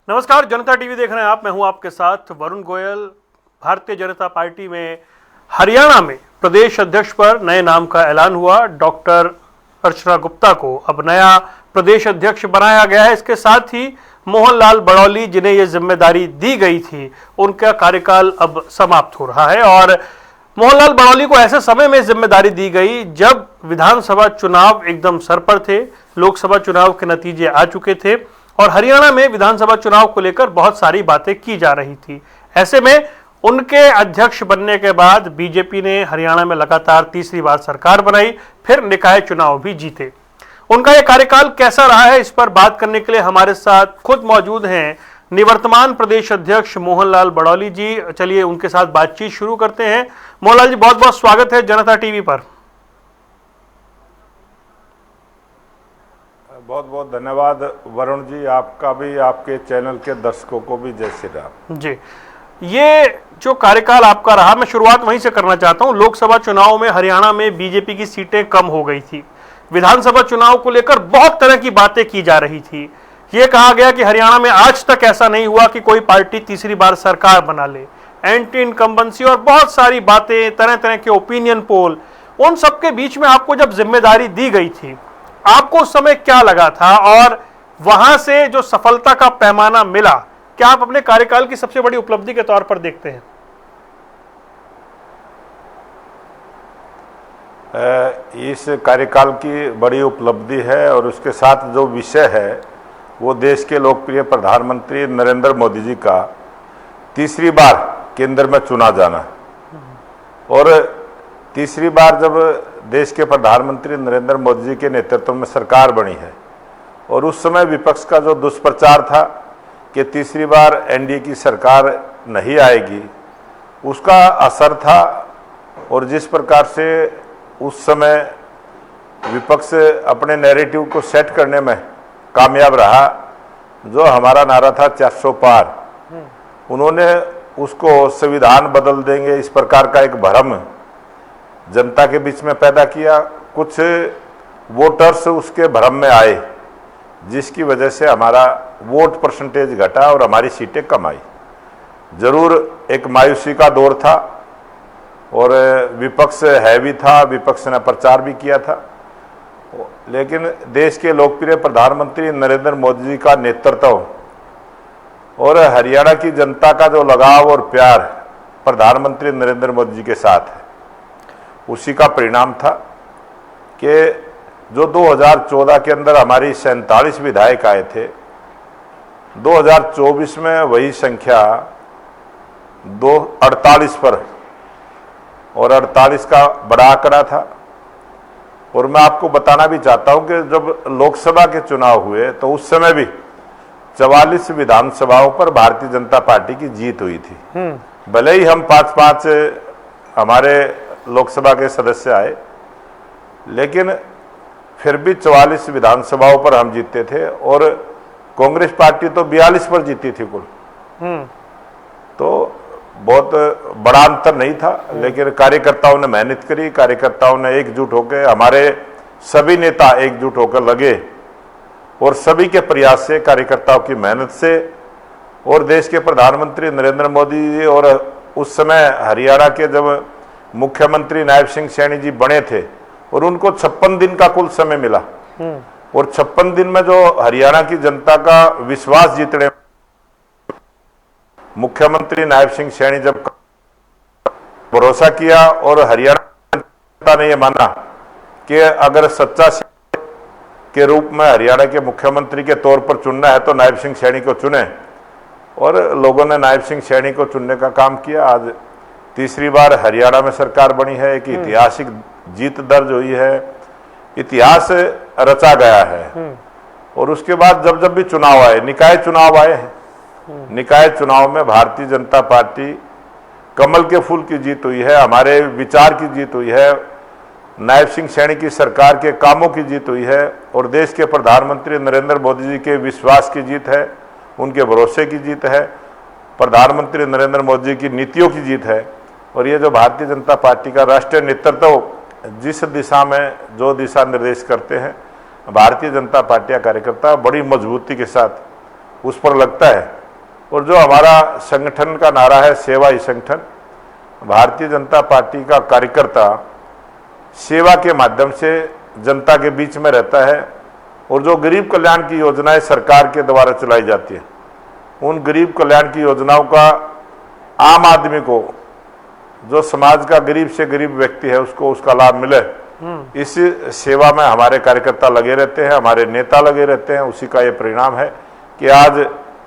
नमस्कार, जनता टीवी देख रहे हैं आप। मैं हूं आपके साथ वरुण गोयल। भारतीय जनता पार्टी में हरियाणा में प्रदेश अध्यक्ष पर नए नाम का ऐलान हुआ। डॉक्टर अर्चना गुप्ता को अब नया प्रदेश अध्यक्ष बनाया गया है। इसके साथ ही मोहनलाल बड़ौली, जिन्हें यह जिम्मेदारी दी गई थी, उनका कार्यकाल अब समाप्त हो रहा है। और मोहनलाल बड़ौली को ऐसे समय में जिम्मेदारी दी गई जब विधानसभा चुनाव एकदम सर पर थे, लोकसभा चुनाव के नतीजे आ चुके थे और हरियाणा में विधानसभा चुनाव को लेकर बहुत सारी बातें की जा रही थी। ऐसे में उनके अध्यक्ष बनने के बाद बीजेपी ने हरियाणा में लगातार तीसरी बार सरकार बनाई, फिर निकाय चुनाव भी जीते। उनका यह कार्यकाल कैसा रहा है, इस पर बात करने के लिए हमारे साथ खुद मौजूद हैं निवर्तमान प्रदेश अध्यक्ष मोहनलाल बड़ौली जी। चलिए उनके साथ बातचीत शुरू करते हैं। मोहनलाल जी, बहुत बहुत स्वागत है जनता टीवी पर। बहुत बहुत धन्यवाद वरुण जी, आपका भी, आपके चैनल के दर्शकों को भी जय श्री राम जी। ये जो कार्यकाल आपका रहा, मैं शुरुआत वहीं से करना चाहता हूं। लोकसभा चुनाव में हरियाणा में बीजेपी की सीटें कम हो गई थी। विधानसभा चुनाव को लेकर बहुत तरह की बातें की जा रही थी। ये कहा गया कि हरियाणा में आज तक ऐसा नहीं हुआ कि कोई पार्टी तीसरी बार सरकार बना ले। एंटी इनकम्बेंसी और बहुत सारी बातें, तरह तरह के ओपिनियन पोल, उन सबके बीच में आपको जब जिम्मेदारी दी गई थी, आपको उस समय क्या लगा था और वहां से जो सफलता का पैमाना मिला, क्या आप अपने कार्यकाल की सबसे बड़ी उपलब्धि के तौर पर देखते हैं? इस कार्यकाल की बड़ी उपलब्धि है और उसके साथ जो विषय है वो देश के लोकप्रिय प्रधानमंत्री नरेंद्र मोदी जी का तीसरी बार केंद्र में चुना जाना। और तीसरी बार जब देश के प्रधानमंत्री नरेंद्र मोदी जी के नेतृत्व में सरकार बनी है और उस समय विपक्ष का जो दुष्प्रचार था कि तीसरी बार एनडीए की सरकार नहीं आएगी, उसका असर था। और जिस प्रकार से उस समय विपक्ष अपने नैरेटिव को सेट करने में कामयाब रहा, जो हमारा नारा था 400 पार, उन्होंने उसको संविधान बदल देंगे इस प्रकार का एक भ्रम जनता के बीच में पैदा किया। कुछ वोटर्स उसके भ्रम में आए, जिसकी वजह से हमारा वोट परसेंटेज घटा और हमारी सीटें कम आई। जरूर एक मायूसी का दौर था और विपक्ष हैवी था, विपक्ष ने प्रचार भी किया था, लेकिन देश के लोकप्रिय प्रधानमंत्री नरेंद्र मोदी जी का नेतृत्व और हरियाणा की जनता का जो लगाव और प्यार प्रधानमंत्री नरेंद्र मोदी जी के साथ है, उसी का परिणाम था कि जो 2014 के अंदर हमारी 47 विधायक आए थे, 2024 में वही संख्या 48 पर, और 48 का बड़ा आंकड़ा था। और मैं आपको बताना भी चाहता हूं कि जब लोकसभा के चुनाव हुए तो उस समय भी 44 विधानसभाओं पर भारतीय जनता पार्टी की जीत हुई थी। भले ही हम 5-5 हमारे लोकसभा के सदस्य आए, लेकिन फिर भी 44 विधानसभाओं पर हम जीते थे और कांग्रेस पार्टी तो 42 पर जीती थी कुल। तो बहुत बड़ा अंतर नहीं था, लेकिन कार्यकर्ताओं ने मेहनत करी, कार्यकर्ताओं ने एकजुट होकर, हमारे सभी नेता एकजुट होकर लगे और सभी के प्रयास से, कार्यकर्ताओं की मेहनत से और देश के प्रधानमंत्री नरेंद्र मोदी जी, और उस समय हरियाणा के जब मुख्यमंत्री नायब सिंह सैनी जी बने थे और उनको 56 दिन का कुल समय मिला, और 56 दिन में जो हरियाणा की जनता का विश्वास जीतने, मुख्यमंत्री नायब सिंह सैनी जब भरोसा किया और हरियाणा जनता ने यह माना कि अगर सच्चा के रूप में हरियाणा के मुख्यमंत्री के तौर पर चुनना है तो नायब सिंह सैनी को चुने, और लोगों ने नायब सिंह सैनी को चुनने का काम किया। आज तीसरी बार हरियाणा में सरकार बनी है, एक ऐतिहासिक जीत दर्ज हुई है, इतिहास रचा गया है। और उसके बाद जब जब भी चुनाव आए, निकाय चुनाव आए हैं, निकाय चुनाव में भारतीय जनता पार्टी कमल के फूल की जीत हुई है, हमारे विचार की जीत हुई है, नायब सिंह सैनी की सरकार के कामों की जीत हुई है, और देश के प्रधानमंत्री नरेंद्र मोदी जी के विश्वास की जीत है, उनके भरोसे की जीत है, प्रधानमंत्री नरेंद्र मोदी जी की नीतियों की जीत है। और ये जो भारतीय जनता पार्टी का राष्ट्रीय नेतृत्व जिस दिशा में जो दिशा निर्देश करते हैं, भारतीय जनता पार्टी कार्यकर्ता बड़ी मजबूती के साथ उस पर लगता है। और जो हमारा संगठन का नारा है सेवा ही संगठन, भारतीय जनता पार्टी का कार्यकर्ता सेवा के माध्यम से जनता के बीच में रहता है और जो गरीब कल्याण की योजनाएं सरकार के द्वारा चलाई जाती है उन गरीब कल्याण की योजनाओं का आम आदमी को, जो समाज का गरीब से गरीब व्यक्ति है, उसको उसका लाभ मिले, इस सेवा में हमारे कार्यकर्ता लगे रहते हैं, हमारे नेता लगे रहते हैं। उसी का ये परिणाम है कि आज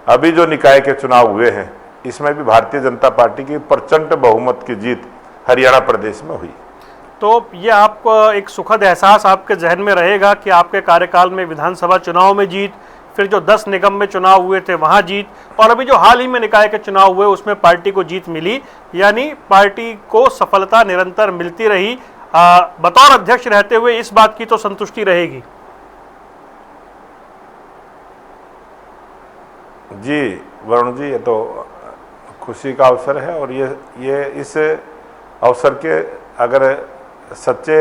अभी जो निकाय के चुनाव हुए हैं इसमें भी भारतीय जनता पार्टी की प्रचंड बहुमत की जीत हरियाणा प्रदेश में हुई। तो ये आपको एक सुखद एहसास आपके जहन में रहेगा कि आपके कार्यकाल में विधानसभा चुनाव में जीत, फिर जो 10 निगम में चुनाव हुए थे वहां जीत, और अभी जो हाल ही में निकाय के चुनाव हुए उसमें पार्टी को जीत मिली, यानी पार्टी को सफलता निरंतर मिलती रही। बतौर अध्यक्ष रहते हुए इस बात की तो संतुष्टि रहेगी। जी वरुण जी, ये तो खुशी का अवसर है और ये इस अवसर के अगर सच्चे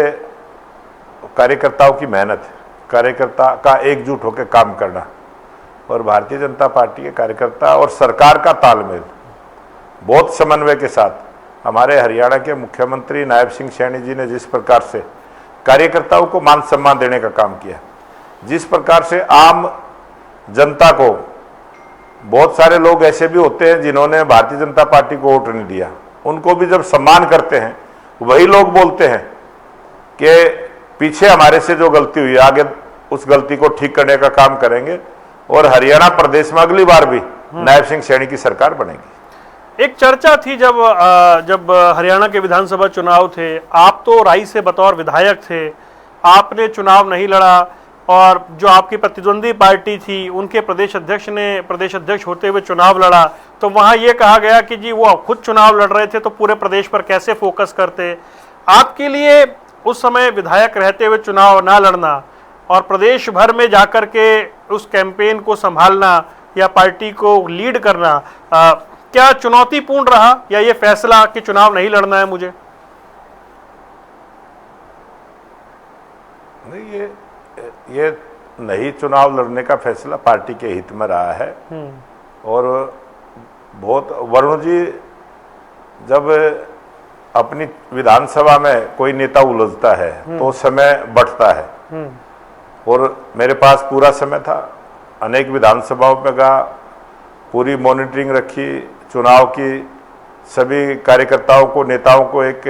कार्यकर्ताओं की मेहनत, कार्यकर्ता का एकजुट होकर काम करना और भारतीय जनता पार्टी के कार्यकर्ता और सरकार का तालमेल बहुत समन्वय के साथ हमारे हरियाणा के मुख्यमंत्री नायब सिंह सैनी जी ने जिस प्रकार से कार्यकर्ताओं को मान सम्मान देने का काम किया, जिस प्रकार से आम जनता को, बहुत सारे लोग ऐसे भी होते हैं जिन्होंने भारतीय जनता पार्टी को वोट नहीं दिया, उनको भी जब सम्मान करते हैं वही लोग बोलते हैं कि पीछे हमारे से जो गलती हुई आगे उस गलती को ठीक करने का काम करेंगे और हरियाणा प्रदेश में अगली बार भी नायब सिंह सैनी की सरकार बनेगी। एक चर्चा थी जब हरियाणा के विधानसभा चुनाव थे, आप तो राई से बतौर विधायक थे, आपने चुनाव नहीं लड़ा और जो आपकी प्रतिद्वंदी पार्टी थी उनके प्रदेश अध्यक्ष ने प्रदेश अध्यक्ष होते हुए चुनाव लड़ा, तो वहां ये कहा गया कि जी वो खुद चुनाव लड़ रहे थे तो पूरे प्रदेश पर कैसे फोकस करते। आपके लिए उस समय विधायक रहते हुए चुनाव ना लड़ना और प्रदेश भर में जाकर के उस कैंपेन को संभालना या पार्टी को लीड करना, क्या चुनौतीपूर्ण रहा या ये फैसला कि चुनाव नहीं लड़ना है मुझे? नहीं, ये नहीं चुनाव लड़ने का फैसला पार्टी के हित में रहा है। और बहुत, वरुण जी, जब अपनी विधानसभा में कोई नेता उलझता है तो समय बढ़ता है और मेरे पास पूरा समय था, अनेक विधानसभाओं में गया, पूरी मॉनिटरिंग रखी चुनाव की, सभी कार्यकर्ताओं को, नेताओं को एक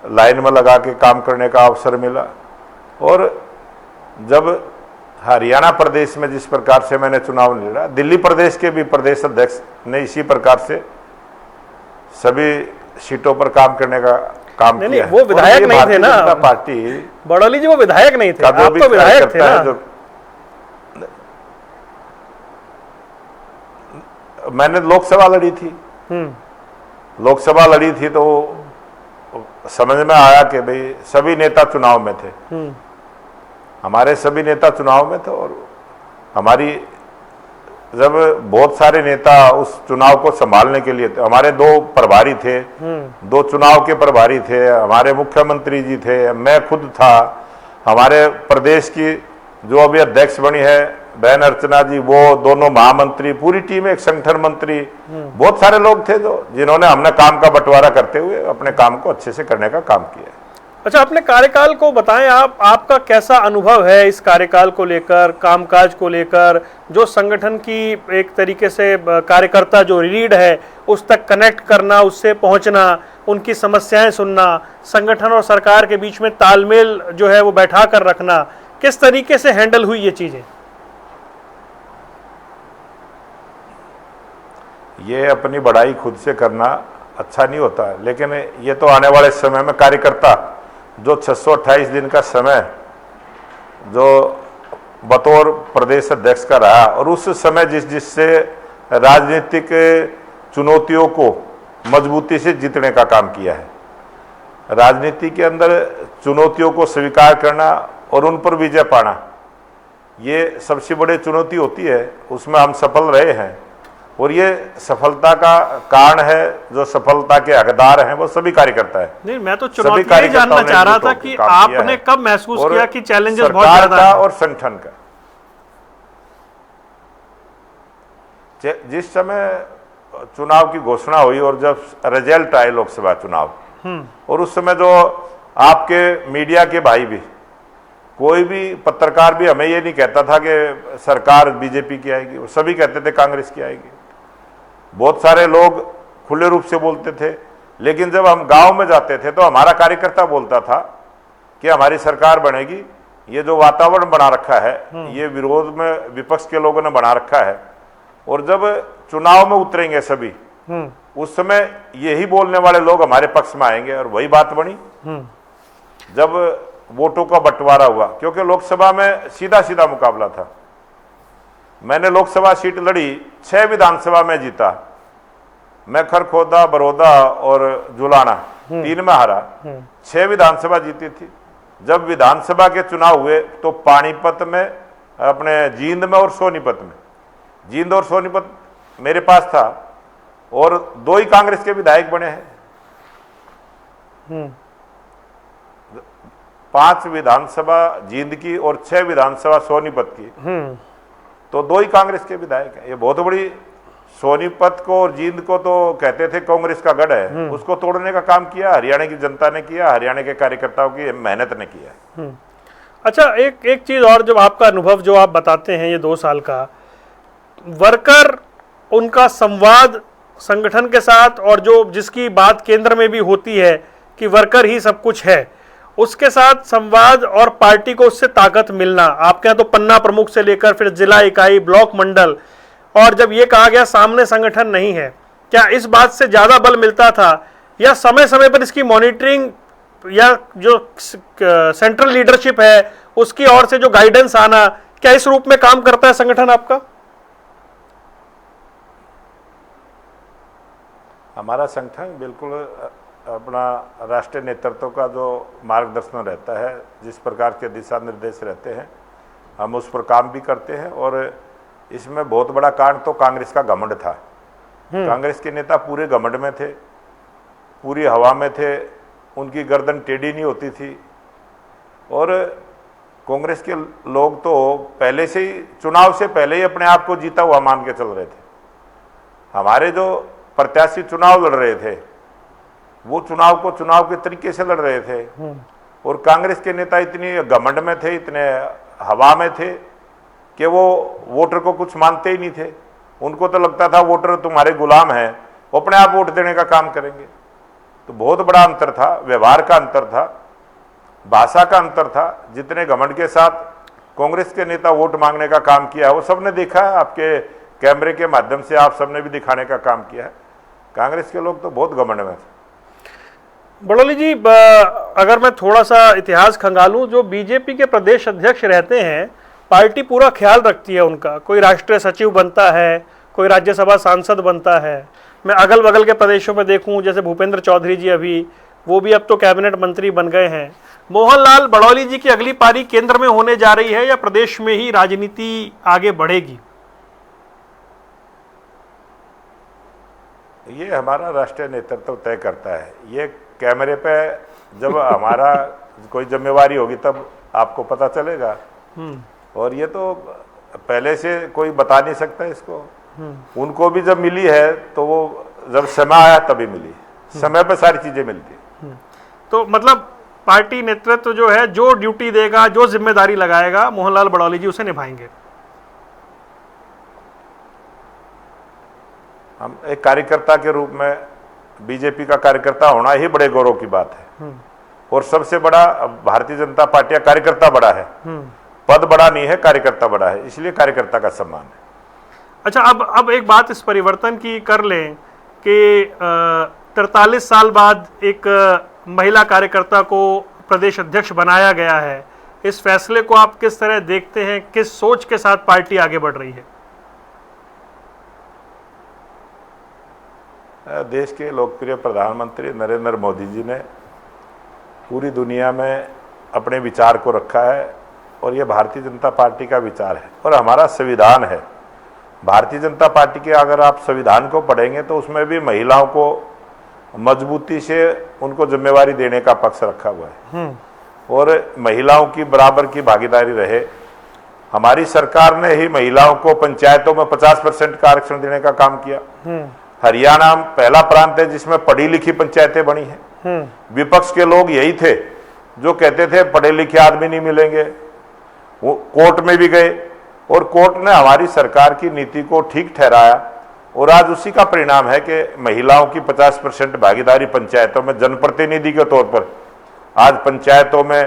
लाइन में लगा के काम करने का अवसर मिला। और जब हरियाणा प्रदेश में जिस प्रकार से मैंने चुनाव लड़ा, दिल्ली प्रदेश के भी प्रदेश अध्यक्ष ने इसी प्रकार से सभी सीटों पर काम करने का काम किया। नहीं, वो विधायक नहीं थे ना पार्टी, बड़ौली जी, वो विधायक नहीं थे, आप तो विधायक थे ना। मैंने लोकसभा लड़ी थी, लोकसभा लड़ी थी तो समझ में आया कि भाई सभी नेता चुनाव में थे, हमारे सभी नेता चुनाव में थे और हमारी, जब बहुत सारे नेता उस चुनाव को संभालने के लिए थे, हमारे 2 प्रभारी थे, 2 चुनाव के प्रभारी थे, हमारे मुख्यमंत्री जी थे, मैं खुद था, हमारे प्रदेश की जो अभी अध्यक्ष बनी है बहन अर्चना जी, वो दोनों महामंत्री, पूरी टीम, एक संगठन मंत्री, बहुत सारे लोग थे जो जिन्होंने हमने काम का बंटवारा करते हुए अपने काम को अच्छे से करने का काम किया। अच्छा, अपने कार्यकाल को बताएं, आपका कैसा अनुभव है इस कार्यकाल को लेकर, कामकाज को लेकर, जो संगठन की एक तरीके से कार्यकर्ता जो रीढ़ है उस तक कनेक्ट करना, उससे पहुंचना, उनकी समस्याएं सुनना, संगठन और सरकार के बीच में तालमेल जो है वो बैठा कर रखना, किस तरीके से हैंडल हुई ये चीजें? ये अपनी बड़ाई खुद से करना अच्छा नहीं होता, लेकिन ये तो आने वाले समय में कार्यकर्ता जो 628 दिन का समय जो बतौर प्रदेश अध्यक्ष का रहा और उस समय जिससे राजनीतिक चुनौतियों को मजबूती से जीतने का काम किया है, राजनीति के अंदर चुनौतियों को स्वीकार करना और उन पर विजय पाना, ये सबसे बड़ी चुनौती होती है, उसमें हम सफल रहे हैं और ये सफलता का कारण है, जो सफलता के हकदार हैं वो सभी कार्यकर्ता है। नहीं, मैं तो चुनौती ये जानना चाह रहा था कि आपने कब महसूस किया कि चैलेंजेस बहुत ज्यादा है और संगठन का। जिस समय चुनाव की घोषणा हुई और जब रिजल्ट आए लोकसभा चुनाव, और उस समय जो आपके मीडिया के भाई भी, कोई भी पत्रकार भी हमें ये नहीं कहता था कि सरकार बीजेपी की आएगी, वो सभी कहते थे कांग्रेस की आएगी। बहुत सारे लोग खुले रूप से बोलते थे, लेकिन जब हम गांव में जाते थे तो हमारा कार्यकर्ता बोलता था कि हमारी सरकार बनेगी। ये जो वातावरण बना रखा है, ये विरोध में विपक्ष के लोगों ने बना रखा है, और जब चुनाव में उतरेंगे सभी, उस समय यही बोलने वाले लोग हमारे पक्ष में आएंगे, और वही बात बनी। जब वोटों का बंटवारा हुआ, क्योंकि लोकसभा में सीधा सीधा मुकाबला था, मैंने लोकसभा सीट लड़ी, 6 विधानसभा में जीता। मैं खरखोदा, बड़ौदा और जुलाना 3 में हारा, 6 विधानसभा जीती थी। जब विधानसभा के चुनाव हुए तो पानीपत में, अपने जींद में और सोनीपत में, जींद और सोनीपत मेरे पास था, और 2 ही कांग्रेस के विधायक बने हैं। 5 विधानसभा जींद की और 6 विधानसभा सोनीपत की, तो 2 ही कांग्रेस के विधायक हैं। ये बहुत बड़ी, सोनीपत को और जींद को तो कहते थे कांग्रेस का गढ़ है, उसको तोड़ने का काम किया हरियाणा की जनता ने किया, हरियाणा के कार्यकर्ताओं की मेहनत ने किया। अच्छा, एक चीज और, जब आपका अनुभव जो आप बताते हैं ये 2 साल का, वर्कर उनका संवाद संगठन के साथ, और जो जिसकी बात केंद्र में भी होती है कि वर्कर ही सब कुछ है, उसके साथ संवाद और पार्टी को उससे ताकत मिलना, आपके यहाँ तो पन्ना प्रमुख से लेकर फिर जिला इकाई, ब्लॉक मंडल, और जब ये कहा गया सामने संगठन नहीं है, क्या इस बात से ज्यादा बल मिलता था, या समय समय पर इसकी मॉनिटरिंग या जो सेंट्रल लीडरशिप है उसकी ओर से जो गाइडेंस आना, क्या इस रूप में काम करता है संगठन आपका? हमारा संगठन बिल्कुल अपना राष्ट्रीय नेतृत्व का जो मार्गदर्शन रहता है, जिस प्रकार के दिशा निर्देश रहते हैं, हम उस पर काम भी करते हैं। और इसमें बहुत बड़ा कारण तो कांग्रेस का घमंड था। कांग्रेस के नेता पूरे घमंड में थे, पूरी हवा में थे, उनकी गर्दन टेढ़ी नहीं होती थी। और कांग्रेस के लोग तो पहले से ही, चुनाव से पहले ही अपने आप को जीता हुआ मान के चल रहे थे। हमारे जो प्रत्याशी चुनाव लड़ रहे थे, वो चुनाव को चुनाव के तरीके से लड़ रहे थे, और कांग्रेस के नेता इतनी घमंड में थे, इतने हवा में थे कि वो वोटर को कुछ मानते ही नहीं थे। उनको तो लगता था वोटर तुम्हारे गुलाम हैं, वो अपने आप वोट देने का काम करेंगे। तो बहुत बड़ा अंतर था, व्यवहार का अंतर था, भाषा का अंतर था। जितने घमंड के साथ कांग्रेस के नेता वोट मांगने का काम किया है वो सबने देखा है, आपके कैमरे के माध्यम से आप सबने भी दिखाने का काम किया है। कांग्रेस के लोग तो बहुत घमंड में थे। बड़ौली जी, अगर मैं थोड़ा सा इतिहास खंगालूं, जो बीजेपी के प्रदेश अध्यक्ष रहते हैं, पार्टी पूरा ख्याल रखती है उनका, कोई राष्ट्रीय सचिव बनता है, कोई राज्यसभा सांसद बनता है। मैं अगल बगल के प्रदेशों में देखूं, जैसे भूपेंद्र चौधरी जी अभी, वो भी अब तो कैबिनेट मंत्री बन गए हैं। मोहनलाल बड़ौली जी की अगली पारी केंद्र में होने जा रही है या प्रदेश में ही राजनीति आगे बढ़ेगी? ये हमारा राष्ट्रीय नेतृत्व तय करता है। ये कैमरे पे जब हमारा कोई जिम्मेवारी होगी तब आपको पता चलेगा। और ये तो पहले से कोई बता नहीं सकता इसको। उनको भी जब मिली है तो वो जब समय आया तभी मिली, समय पे सारी चीजें मिलती। तो मतलब पार्टी नेतृत्व जो है, जो ड्यूटी देगा, जो जिम्मेदारी लगाएगा, मोहनलाल बड़ौली जी उसे निभाएंगे। हम एक कार्यकर्ता के रूप में, बीजेपी का कार्यकर्ता होना ही बड़े गौरव की बात है। और सबसे बड़ा, भारतीय जनता पार्टी का कार्यकर्ता बड़ा है, पद बड़ा नहीं है, कार्यकर्ता बड़ा है, इसलिए कार्यकर्ता का सम्मान है। अच्छा, अब एक बात इस परिवर्तन की कर लें कि 43 साल बाद एक महिला कार्यकर्ता को प्रदेश अध्यक्ष बनाया गया है। इस फैसले को आप किस तरह देखते हैं, किस सोच के साथ पार्टी आगे बढ़ रही है? देश के लोकप्रिय प्रधानमंत्री नरेंद्र मोदी जी ने पूरी दुनिया में अपने विचार को रखा है, और ये भारतीय जनता पार्टी का विचार है और हमारा संविधान है। भारतीय जनता पार्टी के अगर आप संविधान को पढ़ेंगे तो उसमें भी महिलाओं को मजबूती से उनको जिम्मेवारी देने का पक्ष रखा हुआ है, और महिलाओं की बराबर की भागीदारी रहे, हमारी सरकार ने ही महिलाओं को पंचायतों में 50% का आरक्षण देने का काम किया। हरियाणा पहला प्रांत है जिसमें पढ़ी लिखी पंचायतें बनी हैं। विपक्ष के लोग यही थे जो कहते थे पढ़े लिखे आदमी नहीं मिलेंगे, वो कोर्ट में भी गए और कोर्ट ने हमारी सरकार की नीति को ठीक ठहराया और आज उसी का परिणाम है कि महिलाओं की 50% भागीदारी पंचायतों में जनप्रतिनिधि के तौर पर आज पंचायतों में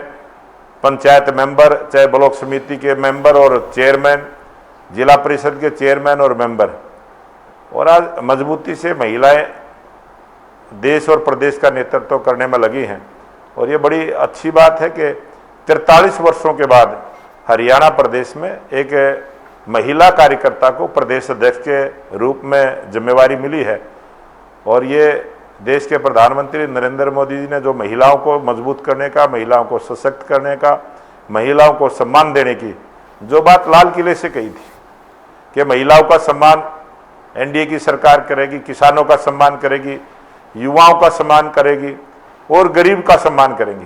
पंचायत मेंबर, चाहे ब्लॉक समिति के मेंबर और चेयरमैन, जिला परिषद के चेयरमैन और मेंबर, और आज मजबूती से महिलाएं देश और प्रदेश का नेतृत्व करने में लगी हैं। और ये बड़ी अच्छी बात है कि 43 वर्षों के बाद हरियाणा प्रदेश में एक महिला कार्यकर्ता को प्रदेश अध्यक्ष के रूप में जिम्मेवारी मिली है। और ये देश के प्रधानमंत्री नरेंद्र मोदी जी ने जो महिलाओं को मजबूत करने का, महिलाओं को सशक्त करने का, महिलाओं को सम्मान देने की जो बात लाल किले से कही थी कि महिलाओं का सम्मान एनडीए की सरकार करेगी, किसानों का सम्मान करेगी, युवाओं का सम्मान करेगी और गरीब का सम्मान करेंगी,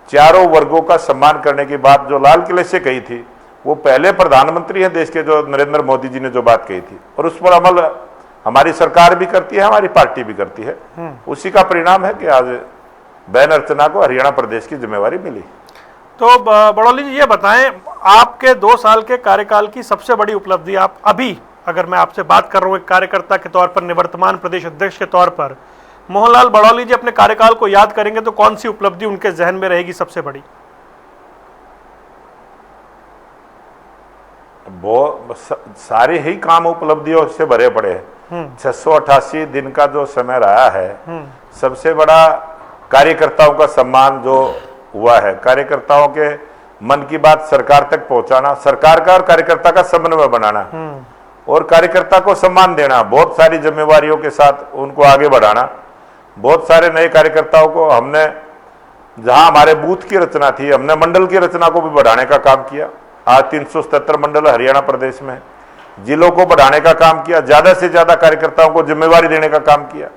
चारों वर्गों का सम्मान करने की बात जो लाल किले से कही थी, वो पहले प्रधानमंत्री हैं देश के जो नरेंद्र मोदी जी ने जो बात कही थी और उस पर अमल हमारी सरकार भी करती है, हमारी पार्टी भी करती है। उसी का परिणाम है कि आज बहन अर्चना को हरियाणा प्रदेश की जिम्मेवारी मिली। तो बड़ौली जी ये बताएं, आपके 2 साल के कार्यकाल की सबसे बड़ी उपलब्धि आप अभी, अगर मैं आपसे बात कर रहा हूँ एक कार्यकर्ता के तौर पर, निवर्तमान प्रदेश अध्यक्ष के तौर पर, मोहनलाल बड़ौली जी अपने कार्यकाल को याद करेंगे तो कौन सी उपलब्धि उनके जहन में रहेगी सबसे बड़ी? वो सारे ही काम उपलब्धियों से भरे पड़े हैं। 688 दिन का जो समय रहा है, सबसे बड़ा कार्यकर्ताओं का सम्मान जो हुआ है, कार्यकर्ताओं के मन की बात सरकार तक पहुंचाना, सरकार का और कार्यकर्ता का समन्वय बनाना और कार्यकर्ता को सम्मान देना, बहुत सारी जिम्मेवारियों के साथ उनको आगे बढ़ाना। बहुत सारे नए कार्यकर्ताओं को हमने, जहां हमारे बूथ की रचना थी, हमने मंडल की रचना को भी बढ़ाने का काम किया। आज 377 मंडल हरियाणा प्रदेश में, जिलों को बढ़ाने का काम किया, ज्यादा से ज्यादा कार्यकर्ताओं को जिम्मेवारी देने का काम किया।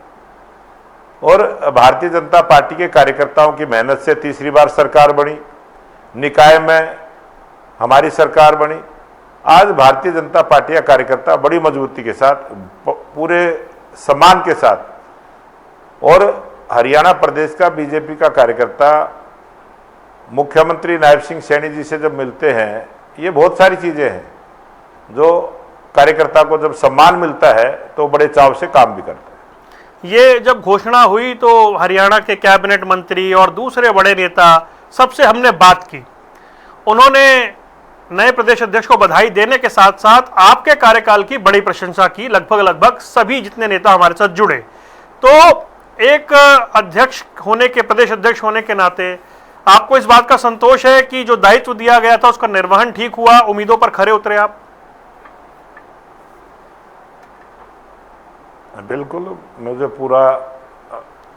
और भारतीय जनता पार्टी के कार्यकर्ताओं की मेहनत से तीसरी बार सरकार बनी, निकाय में हमारी सरकार बनी। आज भारतीय जनता पार्टी का कार्यकर्ता बड़ी मजबूती के साथ, पूरे सम्मान के साथ, और हरियाणा प्रदेश का बीजेपी का कार्यकर्ता मुख्यमंत्री नायब सिंह सैनी जी से जब मिलते हैं, ये बहुत सारी चीजें हैं जो कार्यकर्ता को जब सम्मान मिलता है तो बड़े चाव से काम भी करता है। ये जब घोषणा हुई तो हरियाणा के कैबिनेट मंत्री और दूसरे बड़े नेता सबसे हमने बात की, उन्होंने नए प्रदेश अध्यक्ष को बधाई देने के साथ साथ आपके कार्यकाल की बड़ी प्रशंसा की। लगभग सभी जितने नेता हमारे साथ जुड़े, तो एक अध्यक्ष होने के, प्रदेश अध्यक्ष होने के नाते आपको इस बात का संतोष है कि जो दायित्व दिया गया था उसका निर्वहन ठीक हुआ, उम्मीदों पर खरे उतरे आप? बिल्कुल, मुझे पूरा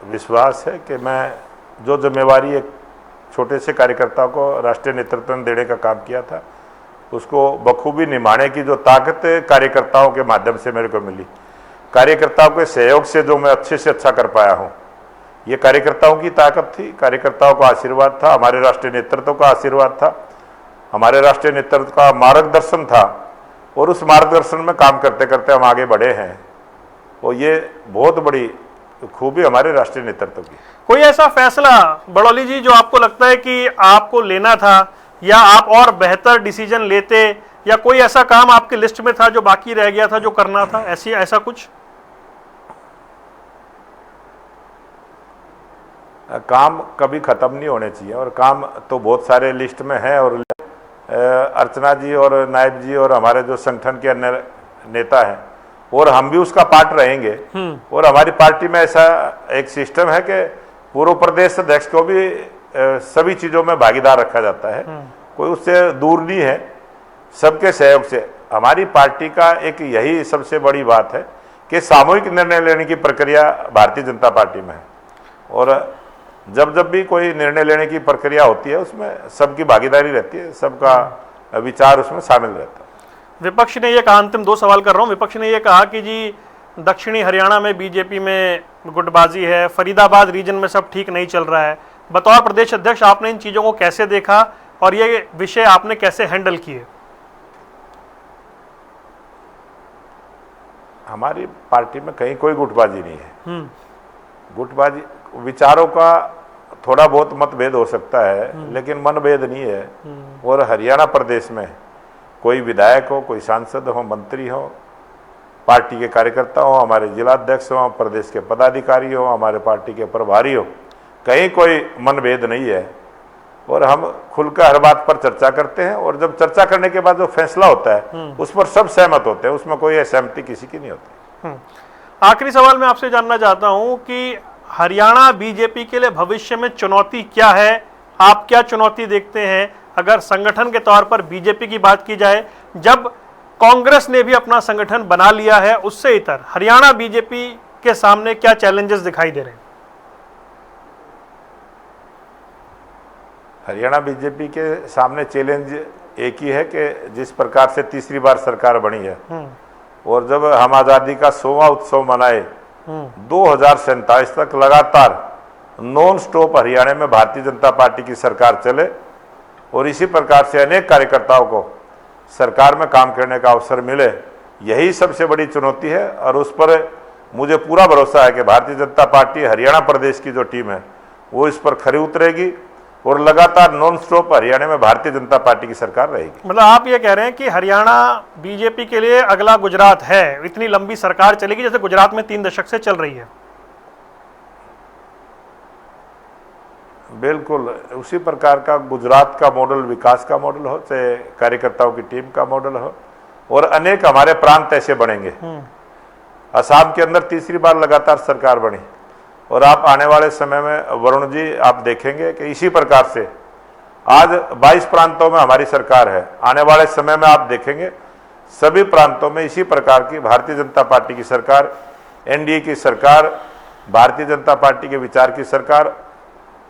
विश्वास है कि मैं जो जिम्मेवारी एक छोटे से कार्यकर्ता को राष्ट्रीय नेतृत्व देने का काम किया था, उसको बखूबी निभाने की जो ताकत कार्यकर्ताओं के माध्यम से मेरे को मिली, कार्यकर्ताओं के सहयोग से जो मैं अच्छे से अच्छा कर पाया हूँ, ये कार्यकर्ताओं की ताकत थी, कार्यकर्ताओं का आशीर्वाद था, हमारे राष्ट्रीय नेतृत्व का आशीर्वाद था, हमारे राष्ट्रीय नेतृत्व का मार्गदर्शन था, और उस मार्गदर्शन में काम करते करते हम आगे बढ़े हैं। और ये बहुत बड़ी खूबी हमारे राष्ट्रीय नेतृत्व की। कोई ऐसा फैसला बड़ौली जी जो आपको लगता है कि आपको लेना था या आप और बेहतर डिसीजन लेते, या कोई ऐसा काम आपकी लिस्ट में था जो बाकी रह गया था जो करना था, ऐसा कुछ? काम कभी खत्म नहीं होने चाहिए और काम तो बहुत सारे लिस्ट में है। और अर्चना जी और नायब जी और हमारे जो संगठन के अन्य नेता हैं, और हम भी उसका पार्ट रहेंगे। और हमारी पार्टी में ऐसा एक सिस्टम है कि पूर्व प्रदेश अध्यक्ष को भी सभी चीजों में भागीदार रखा जाता है, कोई उससे दूर नहीं है, सबके सहयोग से। हमारी पार्टी का एक यही सबसे बड़ी बात है कि सामूहिक निर्णय लेने की प्रक्रिया भारतीय जनता पार्टी में है, और जब भी कोई निर्णय लेने की प्रक्रिया होती है उसमें सबकी भागीदारी रहती है, सबका विचार उसमें शामिल रहता है। विपक्ष ने यह कहा, अंतिम 2 सवाल कर रहा हूं, विपक्ष ने यह कहा कि जी दक्षिणी हरियाणा में बीजेपी में गुटबाजी है, फरीदाबाद रीजन में सब ठीक नहीं चल रहा है। बतौर प्रदेश अध्यक्ष आपने इन चीज़ों को कैसे देखा और ये विषय आपने कैसे हैंडल किए? हमारी पार्टी में कहीं कोई गुटबाजी नहीं है। गुटबाजी विचारों का थोड़ा बहुत मतभेद हो सकता है, लेकिन मनभेद नहीं है। और हरियाणा प्रदेश में कोई विधायक हो, कोई सांसद हो, मंत्री हो, पार्टी के कार्यकर्ता हो, हमारे जिलाध्यक्ष हो, प्रदेश के पदाधिकारी हो, हमारे पार्टी के प्रभारी हो, कहीं कोई मनभेद नहीं है। और हम खुलकर हर बात पर चर्चा करते हैं, और जब चर्चा करने के बाद जो फैसला होता है उस पर सब सहमत होते हैं, उसमें कोई असहमति किसी की नहीं होती। आखिरी सवाल मैं आपसे जानना चाहता हूं कि हरियाणा बीजेपी के लिए भविष्य में चुनौती क्या है? आप क्या चुनौती देखते हैं अगर संगठन के तौर पर बीजेपी की बात की जाए, जब कांग्रेस ने भी अपना संगठन बना लिया है, उससे इतर हरियाणा बीजेपी के सामने क्या चैलेंजेस दिखाई दे रहे हैं? हरियाणा बीजेपी के सामने चैलेंज एक ही है कि जिस प्रकार से तीसरी बार सरकार बनी है, और जब हम आज़ादी का 100वां उत्सव मनाए 2047 तक लगातार नॉन स्टॉप हरियाणा में भारतीय जनता पार्टी की सरकार चले, और इसी प्रकार से अनेक कार्यकर्ताओं को सरकार में काम करने का अवसर मिले, यही सबसे बड़ी चुनौती है। और उस पर मुझे पूरा भरोसा है कि भारतीय जनता पार्टी हरियाणा प्रदेश की जो टीम है वो इस पर खरी उतरेगी, और लगातार नॉन स्टॉप हरियाणा में भारतीय जनता पार्टी की सरकार रहेगी। मतलब आप ये कह रहे हैं कि हरियाणा बीजेपी के लिए अगला गुजरात है, इतनी लंबी सरकार चलेगी जैसे गुजरात में 3 दशक से चल रही है। बिल्कुल उसी प्रकार का गुजरात का मॉडल, विकास का मॉडल हो, चाहे कार्यकर्ताओं की टीम का मॉडल हो, और अनेक हमारे प्रांत ऐसे बनेंगे। असम के अंदर तीसरी बार लगातार सरकार बनी, और आप आने वाले समय में वरुण जी आप देखेंगे कि इसी प्रकार से आज 22 प्रांतों में हमारी सरकार है, आने वाले समय में आप देखेंगे सभी प्रांतों में इसी प्रकार की भारतीय जनता पार्टी की सरकार, एनडीए की सरकार, भारतीय जनता पार्टी के विचार की सरकार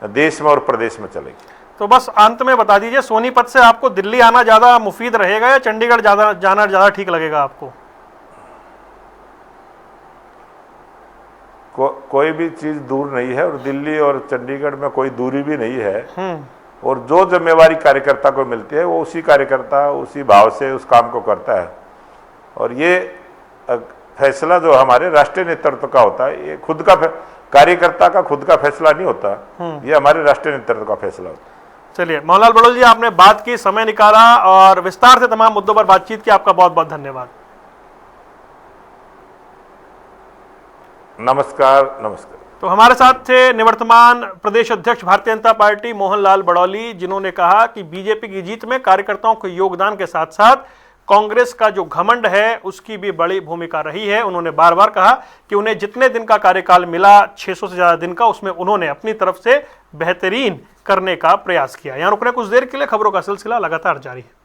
देश में और प्रदेश में चलेगी। तो बस अंत में बता दीजिए, सोनीपत से आपको दिल्ली आना ज्यादा मुफीद रहेगा या चंडीगढ़ जाना ज्यादा ठीक लगेगा आपको? कोई भी चीज दूर नहीं है, और दिल्ली और चंडीगढ़ में कोई दूरी भी नहीं है। और जो जिम्मेवारी कार्यकर्ता को मिलती है वो उसी कार्यकर्ता उसी भाव से उस काम को करता है। और ये फैसला जो हमारे राष्ट्रीय नेतृत्व का होता है, ये खुद का कार्यकर्ता का खुद का फैसला नहीं होता, ये हमारे राष्ट्रीय नेतृत्व का फैसला होता है। चलिए मोहनलाल बड़ौल जी, आपने बात की, समय निकाला और विस्तार से तमाम मुद्दों पर बातचीत की, आपका बहुत बहुत धन्यवाद। नमस्कार। नमस्कार। तो हमारे साथ थे निवर्तमान प्रदेश अध्यक्ष भारतीय जनता पार्टी मोहनलाल बड़ौली, जिन्होंने कहा कि बीजेपी की जीत में कार्यकर्ताओं के योगदान के साथ साथ कांग्रेस का जो घमंड है उसकी भी बड़ी भूमिका रही है। उन्होंने बार बार कहा कि उन्हें जितने दिन का कार्यकाल मिला, 600 से ज्यादा दिन का, उसमें उन्होंने अपनी तरफ से बेहतरीन करने का प्रयास किया। यहाँ रुकने कुछ देर के लिए, खबरों का सिलसिला लगातार जारी है।